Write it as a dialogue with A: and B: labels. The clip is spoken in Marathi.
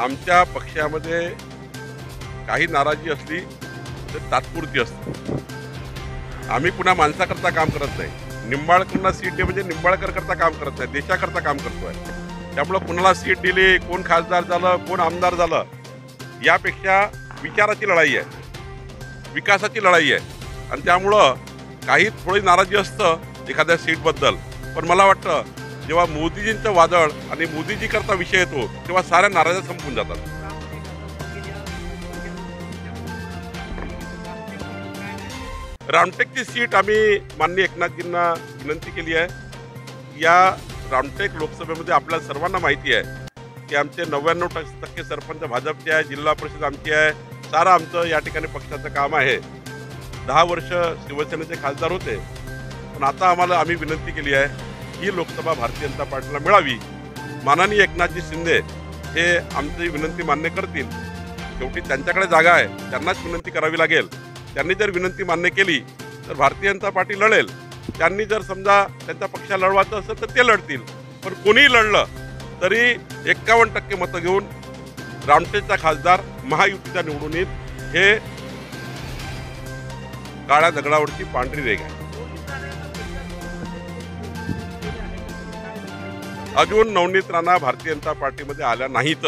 A: आमच्या पक्षामध्ये काही नाराजी असली तर तात्पुरती असते. आम्ही पुन्हा माणसाकरता काम करत नाही. निंबाळकरांना सीट दे म्हणजे निंबाळकरकरता काम करत नाही, देशाकरता काम करतोय. त्यामुळं कुणाला सीट दिली, कोण खासदार झालं, कोण आमदार झालं, यापेक्षा विचाराची लढाई आहे, विकासाची लढाई आहे. आणि त्यामुळं काही थोडी नाराजी असतं एखाद्या सीटबद्दल. पण मला वाटतं जेव्हा मोदीजींचं वादळ आणि मोदीजी करता विषय येतो तेव्हा साऱ्या नाराज्या संपून जातात. रामटेकची सीट आम्ही माननीय एकनाथजींना विनंती केली आहे. या रामटेक लोकसभेमध्ये आपल्या सर्वांना माहिती आहे की आमचे 99% सरपंच भाजपचे आहे, जिल्हा परिषद आमची आहे, सारं आमचं या ठिकाणी पक्षाचं काम आहे. 10 वर्ष शिवसेनेचे खासदार होते. पण आता आम्ही विनंती केली आहे ही लोकसभा भारतीय जनता पार्टीला मिळावी. माननीय एकनाथजी शिंदे हे आमची विनंती मान्य करतील. शेवटी त्यांच्याकडे जागा आहे, त्यांनाच विनंती करावी लागेल. त्यांनी जर विनंती मान्य केली तर भारतीय जनता पार्टी लढेल. त्यांनी जर समजा त्यांचा पक्ष लढवायचं असेल तर ते लढतील. पण कोणीही लढलं तरी 51% मतं घेऊन रामटेकचा खासदार महायुतीचा निवडून येईल. हे काळ्या दगडावरची पांढरी रेघ आहे. अजून नवनीत राणा भारतीय जनता पार्टीमध्ये आल्या नाहीत.